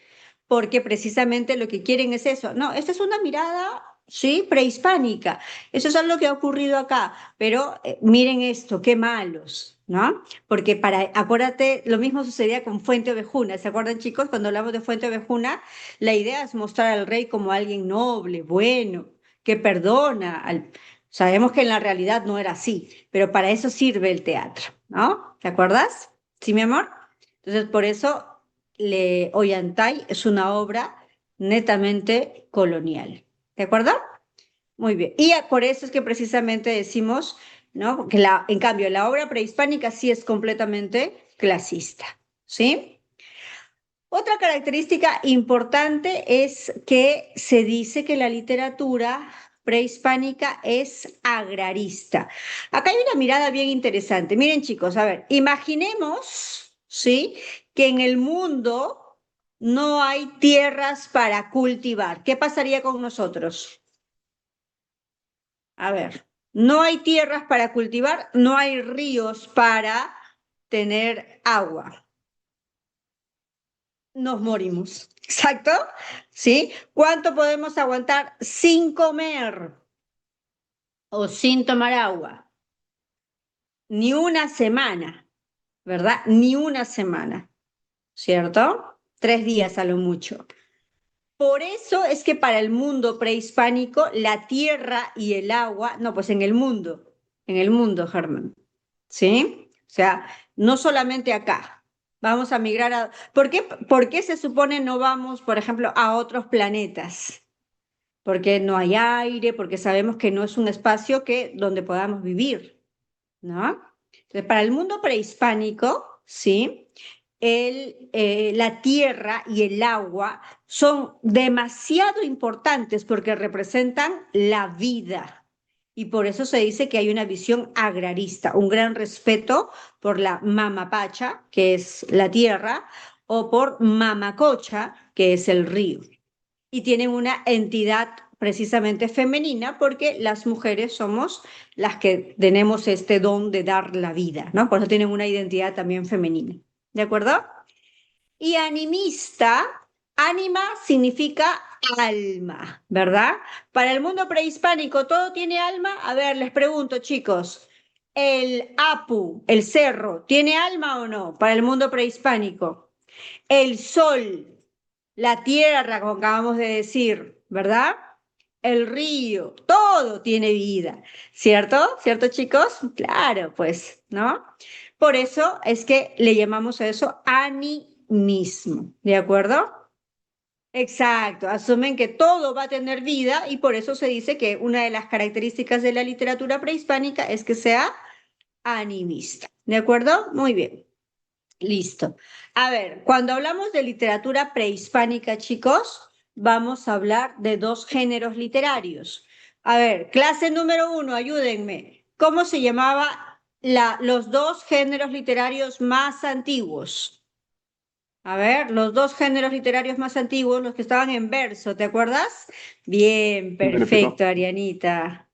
porque precisamente lo que quieren es eso. No, esta es una mirada, sí, prehispánica. Eso es algo que ha ocurrido acá, pero miren esto, qué malos, ¿no? Porque acuérdate, lo mismo sucedía con Fuente Ovejuna. ¿Se acuerdan, chicos? Cuando hablamos de Fuente Ovejuna, la idea es mostrar al rey como alguien noble, bueno, que perdona. Sabemos que en la realidad no era así, pero para eso sirve el teatro, ¿no? ¿Te acuerdas? ¿Sí, mi amor? Entonces, por eso Ollantay es una obra netamente colonial. ¿De acuerdo? Muy bien. Y por eso es que precisamente decimos, ¿no? Que en cambio, la obra prehispánica sí es completamente clasista, ¿sí? Otra característica importante es que se dice que la literatura prehispánica es agrarista. Acá hay una mirada bien interesante. Miren, chicos, a ver, imaginemos, ¿sí?, que en el mundo no hay tierras para cultivar. ¿Qué pasaría con nosotros? A ver. no hay tierras para cultivar, no hay ríos para tener agua. Nos morimos. ¿Exacto? ¿Sí? ¿Cuánto podemos aguantar sin comer o sin tomar agua? Ni una semana, ¿verdad? Ni una semana, ¿cierto? 3 días a lo mucho. Por eso es que para el mundo prehispánico la tierra y el agua, no, pues en el mundo, Germán, ¿sí? O sea, no solamente acá. Vamos a migrar a... por qué se supone no vamos, por ejemplo, a otros planetas? Porque no hay aire, porque sabemos que no es un espacio donde podamos vivir, ¿no? Entonces, para el mundo prehispánico, ¿sí? La tierra y el agua son demasiado importantes porque representan la vida. Y por eso se dice que hay una visión agrarista, un gran respeto por la mamapacha, que es la tierra, o por mamacocha, que es el río. Y tienen una entidad precisamente femenina porque las mujeres somos las que tenemos este don de dar la vida, ¿no? Por eso tienen una identidad también femenina. ¿De acuerdo? Y animista, ánima significa alma, ¿verdad? Para el mundo prehispánico, ¿todo tiene alma? A ver, les pregunto, chicos, ¿el Apu, el cerro, tiene alma o no para el mundo prehispánico? El sol, la tierra, como acabamos de decir, ¿verdad? El río, todo tiene vida, ¿cierto? ¿Cierto, chicos? Claro, pues, ¿no? Por eso es que le llamamos a eso animismo, ¿de acuerdo? Exacto, asumen que todo va a tener vida y por eso se dice que una de las características de la literatura prehispánica es que sea animista, ¿de acuerdo? Muy bien. Listo. A ver, cuando hablamos de literatura prehispánica, chicos, vamos a hablar de 2 géneros literarios. A ver, clase número 1, ayúdenme. ¿Cómo se llamaban los 2 géneros literarios más antiguos? A ver, los 2 géneros literarios más antiguos, los que estaban en verso, ¿te acuerdas? Bien, Épico. perfecto, Arianita.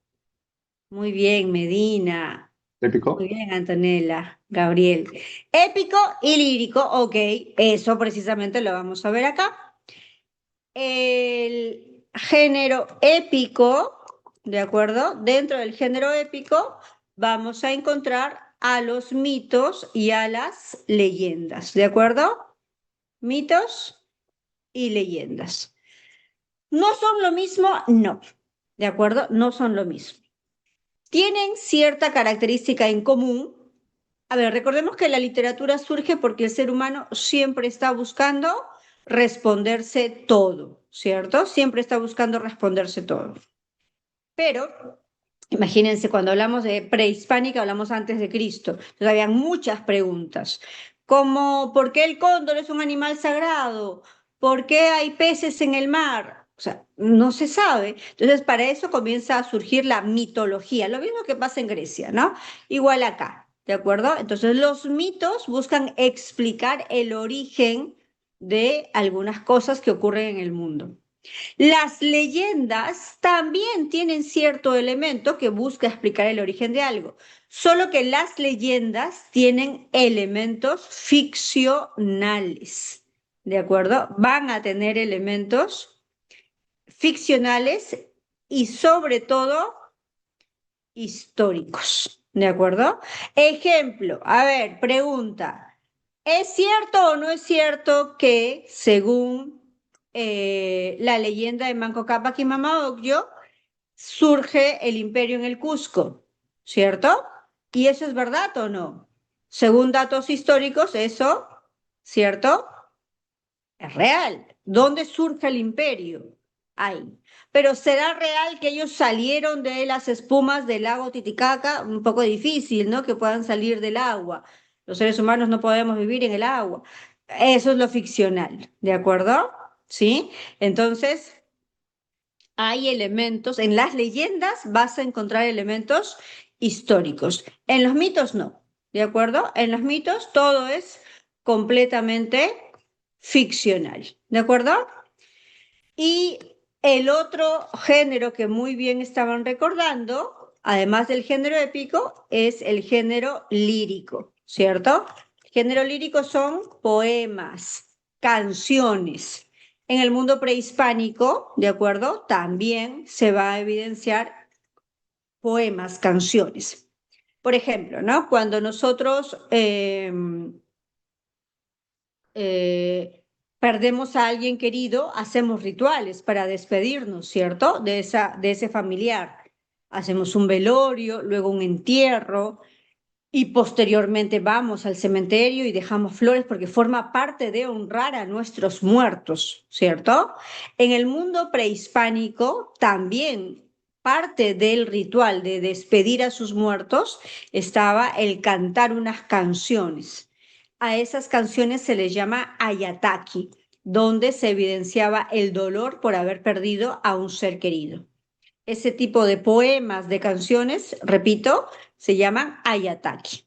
Muy bien, Medina. Muy Épico. bien, Antonella, Gabriel. Épico y lírico, ok, eso precisamente lo vamos a ver acá. El género épico, ¿de acuerdo? Dentro del género épico vamos a encontrar a los mitos y a las leyendas, ¿de acuerdo? Mitos y leyendas. ¿No son lo mismo? No, ¿de acuerdo? No son lo mismo. Tienen cierta característica en común. A ver, recordemos que la literatura surge porque el ser humano siempre está buscando responderse todo, ¿cierto? Siempre está buscando responderse todo. Pero, imagínense, cuando hablamos de prehispánica, hablamos antes de Cristo. Entonces, habían muchas preguntas, como ¿por qué el cóndor es un animal sagrado? ¿Por qué hay peces en el mar? O sea, no se sabe. Entonces, para eso comienza a surgir la mitología, lo mismo que pasa en Grecia, ¿no? Igual acá, ¿de acuerdo? Entonces, los mitos buscan explicar el origen de algunas cosas que ocurren en el mundo. Las leyendas también tienen cierto elemento que busca explicar el origen de algo, solo que las leyendas tienen elementos ficcionales, ¿de acuerdo? Van a tener elementos ficcionales y sobre todo históricos, ¿de acuerdo? Ejemplo, a ver, pregunta, ¿es cierto o no es cierto que según la leyenda de Manco Cápac y Mama Ocllo surge el imperio en el Cusco, ¿cierto? ¿Y eso es verdad o no? Según datos históricos, eso, ¿cierto? Es real. ¿Dónde surge el imperio? Ahí. Pero ¿será real que ellos salieron de las espumas del lago Titicaca? Un poco difícil, ¿no? Que puedan salir del agua. Los seres humanos no podemos vivir en el agua. Eso es lo ficcional, ¿de acuerdo? ¿Sí? Entonces, hay elementos, en las leyendas vas a encontrar elementos históricos. En los mitos no, ¿de acuerdo? En los mitos todo es completamente ficcional, ¿de acuerdo? Y el otro género que muy bien estaban recordando además del género épico, es el género lírico, ¿cierto? El género lírico son poemas, canciones. En el mundo prehispánico, ¿de acuerdo? También se va a evidenciar poemas, canciones. Por ejemplo, ¿no? Cuando nosotros perdemos a alguien querido, hacemos rituales para despedirnos, ¿cierto? De ese familiar. Hacemos un velorio, luego un entierro y posteriormente vamos al cementerio y dejamos flores porque forma parte de honrar a nuestros muertos, ¿cierto? En el mundo prehispánico también parte del ritual de despedir a sus muertos estaba el cantar unas canciones. A esas canciones se les llama ayataki, donde se evidenciaba el dolor por haber perdido a un ser querido. Ese tipo de poemas, de canciones, repito, se llaman ayataki.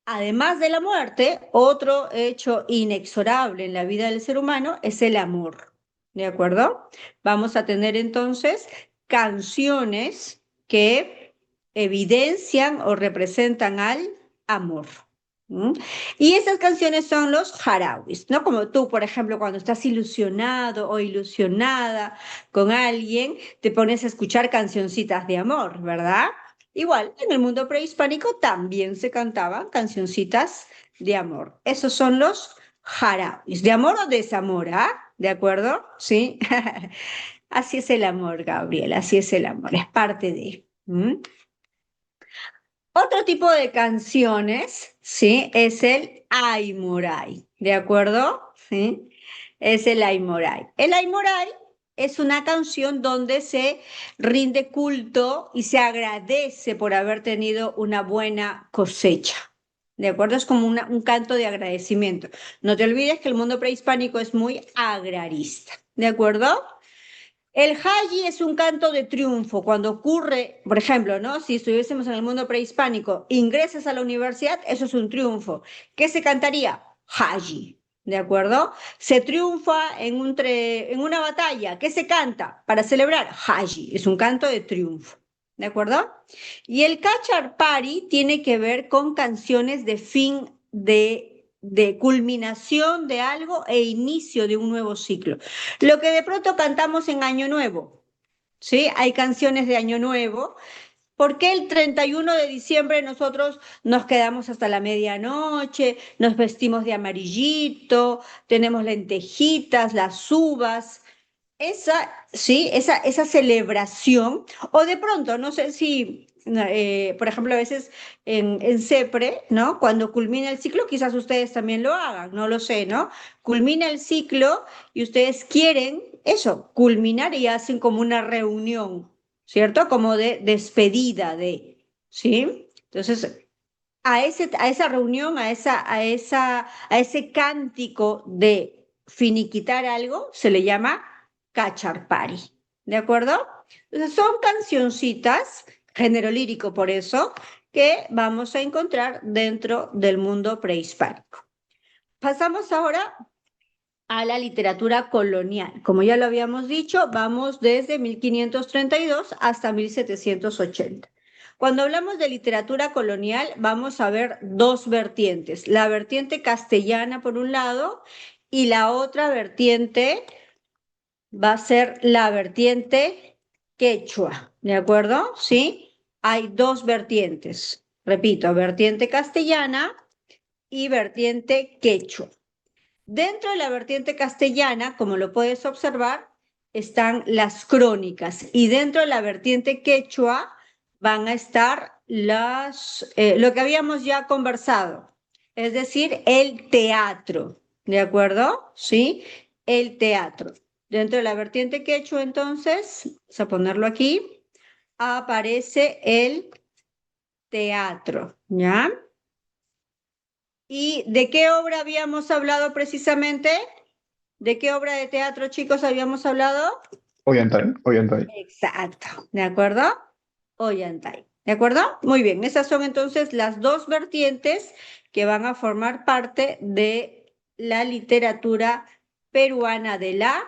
Además de la muerte, otro hecho inexorable en la vida del ser humano es el amor, ¿de acuerdo? Vamos a tener entonces canciones que evidencian o representan al amor. ¿Mm? Y esas canciones son los jarawis, ¿no? Como tú, por ejemplo, cuando estás ilusionado o ilusionada con alguien, te pones a escuchar cancioncitas de amor, ¿verdad? Igual, en el mundo prehispánico también se cantaban cancioncitas de amor. Esos son los jarabes, de amor o desamor, ¿ah? ¿De acuerdo? Sí. Así es el amor, Gabriel, así es el amor, es parte de. ¿Mm? Otro tipo de canciones, ¿sí? Es el Aymoray, ¿de acuerdo? ¿Sí? Es el Aymoray. El Aymoray es una canción donde se rinde culto y se agradece por haber tenido una buena cosecha. ¿De acuerdo? Es como un canto de agradecimiento. No te olvides que el mundo prehispánico es muy agrarista. ¿De acuerdo? El Hayi es un canto de triunfo. Cuando ocurre, por ejemplo, ¿no? Si estuviésemos en el mundo prehispánico, ingresas a la universidad, eso es un triunfo. ¿Qué se cantaría? Hayi, ¿de acuerdo? Se triunfa en una batalla. ¿Qué se canta para celebrar? Hayi, es un canto de triunfo. ¿De acuerdo? Y el Cachar Pari tiene que ver con canciones de fin de culminación de algo e inicio de un nuevo ciclo. Lo que de pronto cantamos en Año Nuevo, ¿sí? Hay canciones de Año Nuevo. ¿Por qué el 31 de diciembre nosotros nos quedamos hasta la medianoche, nos vestimos de amarillito, tenemos lentejitas, las uvas? Esa, sí, esa celebración, o de pronto, no sé si, por ejemplo, a veces en CEPRE, ¿no? Cuando culmina el ciclo, quizás ustedes también lo hagan, no lo sé, ¿no? Culmina el ciclo y ustedes quieren eso, culminar y hacen como una reunión, ¿cierto? Como de despedida de, ¿sí? Entonces, a esa reunión, a ese cántico de finiquitar algo, se le llama cacharpari, ¿de acuerdo? Entonces son cancioncitas, género lírico por eso, que vamos a encontrar dentro del mundo prehispánico. Pasamos ahora a la literatura colonial. Como ya lo habíamos dicho, vamos desde 1532 hasta 1780. Cuando hablamos de literatura colonial, vamos a ver dos vertientes, la vertiente castellana por un lado y la otra vertiente va a ser la vertiente quechua, ¿de acuerdo? ¿Sí? Hay dos vertientes, repito, vertiente castellana y vertiente quechua. Dentro de la vertiente castellana, como lo puedes observar, están las crónicas y dentro de la vertiente quechua van a estar lo que habíamos ya conversado, es decir, el teatro, ¿de acuerdo? ¿Sí? El teatro. Dentro de la vertiente quechua, entonces, vamos a ponerlo aquí, aparece el teatro, ¿ya? ¿Y de qué obra habíamos hablado precisamente? ¿De qué obra de teatro, chicos, habíamos hablado? Ollantay, Ollantay. Exacto, ¿de acuerdo? Ollantay, ¿de acuerdo? Muy bien, esas son entonces las dos vertientes que van a formar parte de la literatura peruana de la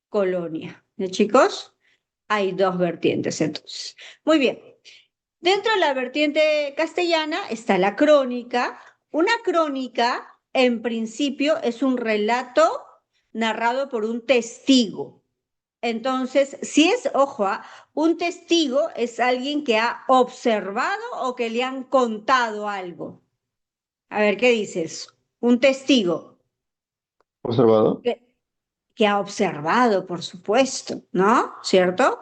colonia. ¿De chicos? Hay dos vertientes entonces. Muy bien. Dentro de la vertiente castellana está la crónica. Una crónica, en principio, es un relato narrado por un testigo. Entonces, si es, ojo, un testigo es alguien que ha observado o que le han contado algo. A ver, ¿qué dices? Un testigo Observado. que ha observado, por supuesto, ¿no? ¿Cierto?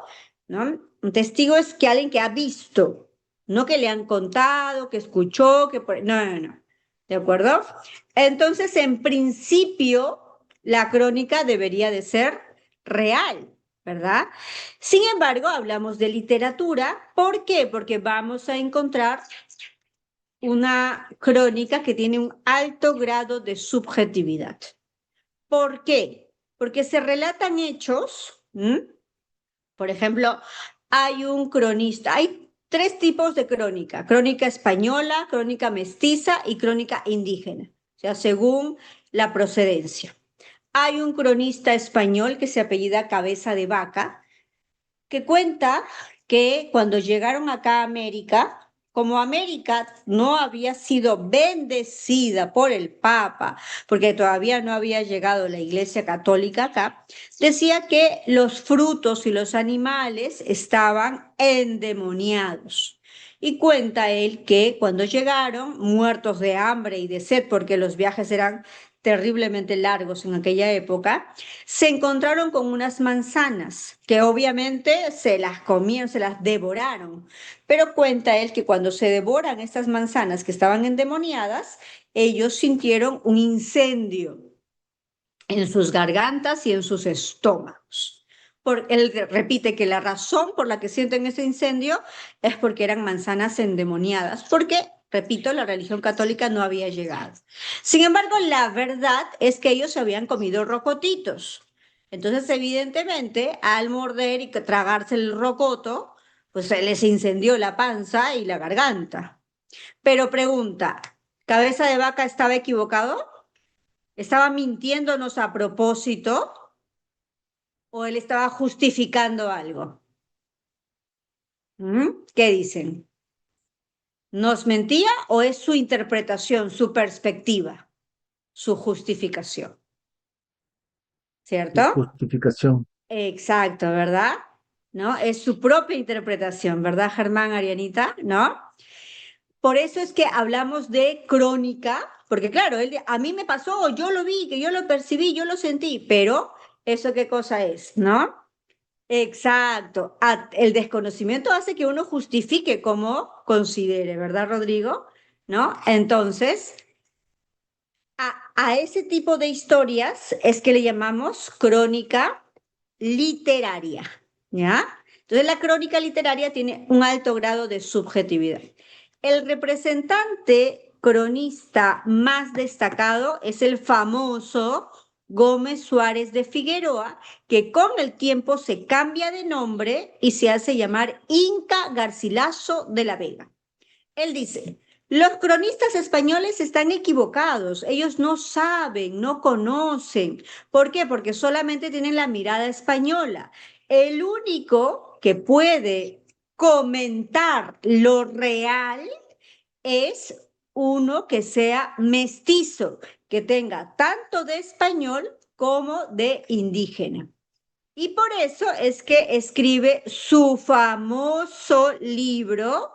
¿No? Un testigo es que alguien que ha visto, no que le han contado, que escuchó, No, no, no. ¿De acuerdo? Entonces, en principio, la crónica debería de ser real, ¿verdad? Sin embargo, hablamos de literatura. ¿Por qué? Porque vamos a encontrar una crónica que tiene un alto grado de subjetividad. ¿Por qué? Porque se relatan hechos. Por ejemplo, hay un cronista, hay tres tipos de crónica: crónica española, crónica mestiza y crónica indígena, o sea, según la procedencia. Hay un cronista español que se apellida Cabeza de Vaca, que cuenta que cuando llegaron acá a América, como América no había sido bendecida por el Papa, porque todavía no había llegado la Iglesia Católica acá, decía que los frutos y los animales estaban endemoniados. Y cuenta él que cuando llegaron, muertos de hambre y de sed, porque los viajes eran terriblemente largos en aquella época, se encontraron con unas manzanas que obviamente se las comieron, se las devoraron. Pero cuenta él que cuando se devoran estas manzanas que estaban endemoniadas, ellos sintieron un incendio en sus gargantas y en sus estómagos. Él repite que la razón por la que sienten ese incendio es porque eran manzanas endemoniadas, porque, repito, la religión católica no había llegado. Sin embargo, la verdad es que ellos habían comido rocotitos. Entonces, evidentemente, al morder y tragarse el rocoto, pues se les incendió la panza y la garganta. Pero pregunta, ¿Cabeza de Vaca estaba equivocado? ¿Estaba mintiéndonos a propósito o él estaba justificando algo? ¿Qué dicen? ¿Nos mentía o es su interpretación, su perspectiva, su justificación? Su ¿Cierto? justificación. Exacto, ¿verdad? ¿No? Es su propia interpretación, ¿verdad, Germán, Arianita? ¿No? Por eso es que hablamos de crónica, porque claro, a mí me pasó, yo lo vi, que yo lo percibí, yo lo sentí, pero ¿eso qué cosa es? ¿No? Exacto. El desconocimiento hace que uno justifique como considere, ¿verdad, Rodrigo? ¿No? Entonces, a ese tipo de historias es que le llamamos crónica literaria, ¿ya? Entonces, la crónica literaria tiene un alto grado de subjetividad. El representante cronista más destacado es el famoso Gómez Suárez de Figueroa, que con el tiempo se cambia de nombre y se hace llamar Inca Garcilaso de la Vega. Él dice: los cronistas españoles están equivocados, ellos no saben, no conocen. ¿Por qué? Porque solamente tienen la mirada española. El único que puede comentar lo real es uno que sea mestizo, que tenga tanto de español como de indígena. Y por eso es que escribe su famoso libro,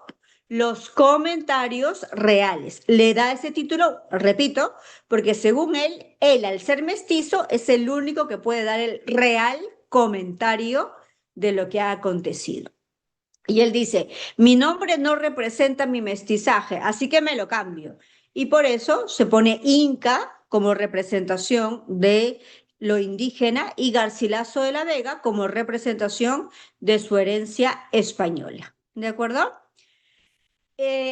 Los Comentarios Reales. Le da ese título, repito, porque según él al ser mestizo es el único que puede dar el real comentario de lo que ha acontecido. Y él dice: mi nombre no representa mi mestizaje, así que me lo cambio. Y por eso se pone Inca como representación de lo indígena y Garcilaso de la Vega como representación de su herencia española. ¿De acuerdo?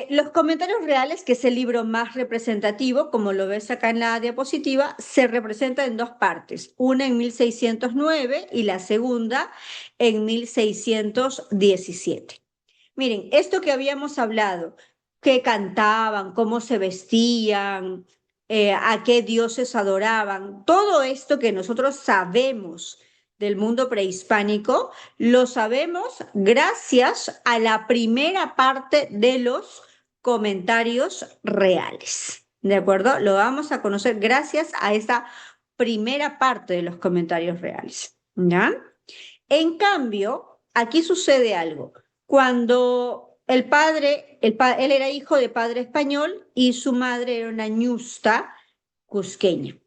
Los Comentarios Reales, que es el libro más representativo, como lo ves acá en la diapositiva, se representa en dos partes, una en 1609 y la segunda en 1617. Miren, esto que habíamos hablado, qué cantaban, cómo se vestían, a qué dioses adoraban, todo esto que nosotros sabemos del mundo prehispánico, lo sabemos gracias a la primera parte de los comentarios reales. ¿De acuerdo? Lo vamos a conocer gracias a esa primera parte de los comentarios reales. ¿Ya? En cambio, aquí sucede algo. Cuando el padre, él era hijo de padre español y su madre era una ñusta cusqueña.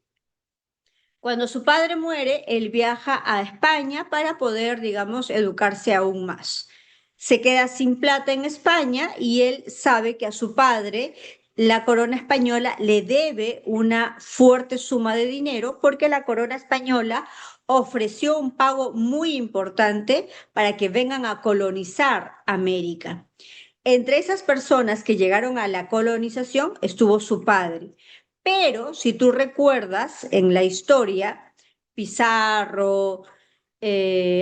Cuando su padre muere, él viaja a España para poder, digamos, educarse aún más. Se queda sin plata en España y él sabe que a su padre la corona española le debe una fuerte suma de dinero porque la corona española ofreció un pago muy importante para que vengan a colonizar América. Entre esas personas que llegaron a la colonización estuvo su padre. Pero si tú recuerdas en la historia, Pizarro,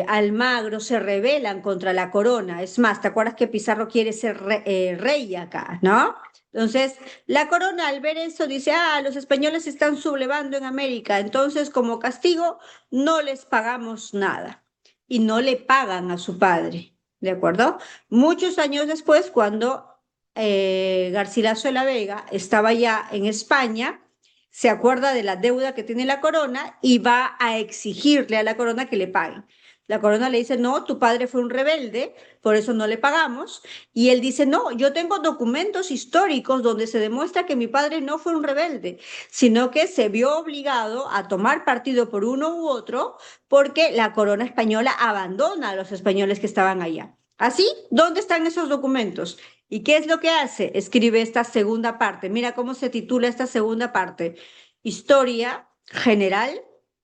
Almagro se rebelan contra la corona. Es más, ¿te acuerdas que Pizarro quiere ser rey acá, no? Entonces, la corona al ver eso dice, los españoles se están sublevando en América, entonces como castigo no les pagamos nada. Y no le pagan a su padre, ¿de acuerdo? Muchos años después, cuando Garcilaso de la Vega estaba ya en España, se acuerda de la deuda que tiene la corona y va a exigirle a la corona que le paguen. La corona le dice, no, tu padre fue un rebelde, por eso no le pagamos. Y él dice, no, yo tengo documentos históricos donde se demuestra que mi padre no fue un rebelde, sino que se vio obligado a tomar partido por uno u otro porque la corona española abandona a los españoles que estaban allá. ¿Así? ¿Dónde están esos documentos? ¿Y qué es lo que hace? Escribe esta segunda parte. Mira cómo se titula esta segunda parte. Historia General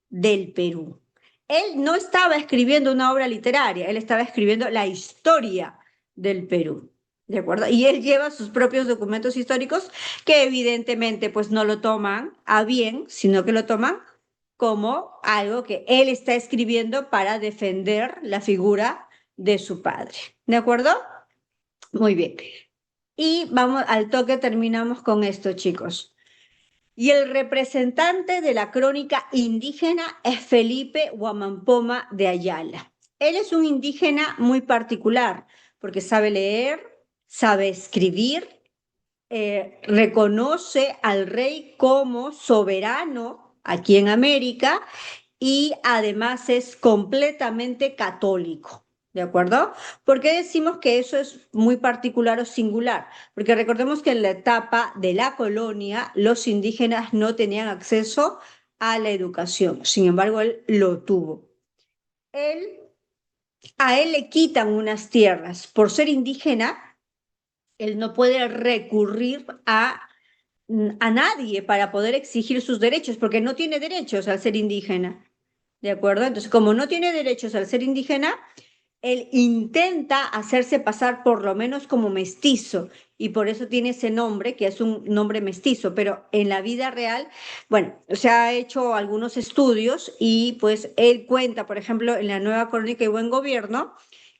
del Perú. Él no estaba escribiendo una obra literaria, él estaba escribiendo la historia del Perú. ¿De acuerdo? Y él lleva sus propios documentos históricos que evidentemente pues no lo toman a bien, sino que lo toman como algo que él está escribiendo para defender la figura de su padre. ¿De acuerdo? Muy bien. Y vamos al toque, terminamos con esto, chicos. Y el representante de la crónica indígena es Felipe Huamampoma de Ayala. Él es un indígena muy particular porque sabe leer, sabe escribir, reconoce al rey como soberano aquí en América y además es completamente católico. ¿De acuerdo? ¿Por qué decimos que eso es muy particular o singular? Porque recordemos que en la etapa de la colonia los indígenas no tenían acceso a la educación, sin embargo él lo tuvo. A él le quitan unas tierras. Por ser indígena, él no puede recurrir a nadie para poder exigir sus derechos, porque no tiene derechos al ser indígena. ¿De acuerdo? Entonces, como no tiene derechos al ser indígena, él intenta hacerse pasar por lo menos como mestizo y por eso tiene ese nombre, que es un nombre mestizo, pero en la vida real, bueno, se ha hecho algunos estudios y pues él cuenta, por ejemplo, en la Nueva Crónica y Buen Gobierno,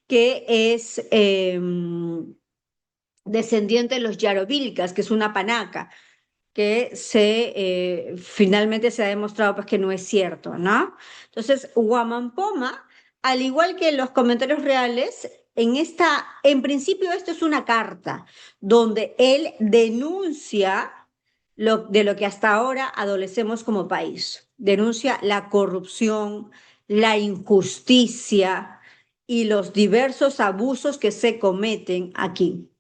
que es descendiente de los Yarovilcas, que es una panaca que finalmente se ha demostrado pues, que no es cierto, ¿no? Entonces, Huamampoma, al igual que los comentarios reales, en principio esto es una carta donde él denuncia de lo que hasta ahora adolecemos como país. Denuncia la corrupción, la injusticia y los diversos abusos que se cometen aquí.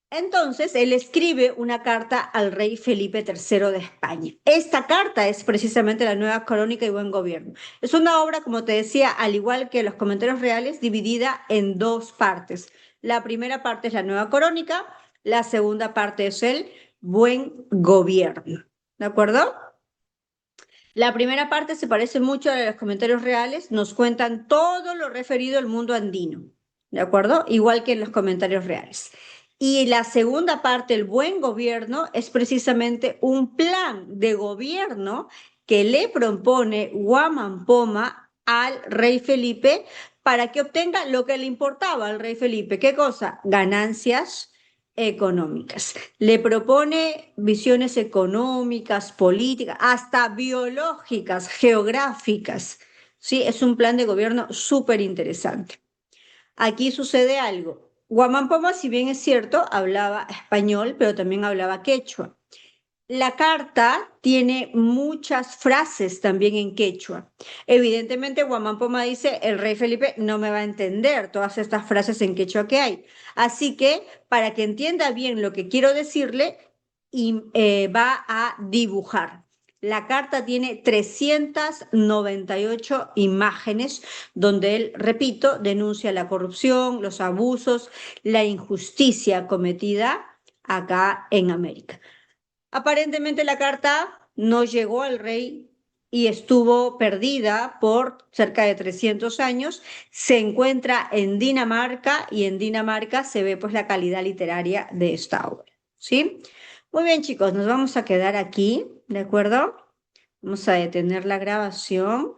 Entonces, él escribe una carta al rey Felipe III de España. Esta carta es precisamente la Nueva Crónica y Buen Gobierno. Es una obra, como te decía, al igual que los comentarios reales, dividida en dos partes. La primera parte es la Nueva Crónica, la segunda parte es el Buen Gobierno. ¿De acuerdo? La primera parte se parece mucho a los comentarios reales, nos cuentan todo lo referido al mundo andino. ¿De acuerdo? Igual que en los comentarios reales. Y la segunda parte, el buen gobierno, es precisamente un plan de gobierno que le propone Huamampoma al rey Felipe para que obtenga lo que le importaba al rey Felipe. ¿Qué cosa? Ganancias económicas. Le propone visiones económicas, políticas, hasta biológicas, geográficas ¿sí? Es un plan de gobierno súper interesante. Aquí sucede algo. Guamán Poma, si bien es cierto, hablaba español, pero también hablaba quechua. La carta tiene muchas frases también en quechua. Evidentemente, Guamán Poma dice, el rey Felipe no me va a entender todas estas frases en quechua que hay. Así que, para que entienda bien lo que quiero decirle, va a dibujar. La carta tiene 398 imágenes donde él, repito, denuncia la corrupción, los abusos, la injusticia cometida acá en América. Aparentemente la carta no llegó al rey y estuvo perdida por cerca de 300 años. Se encuentra en Dinamarca y en Dinamarca se ve pues la calidad literaria de esta obra, ¿sí? Muy bien, chicos, nos vamos a quedar aquí, ¿de acuerdo? Vamos a detener la grabación.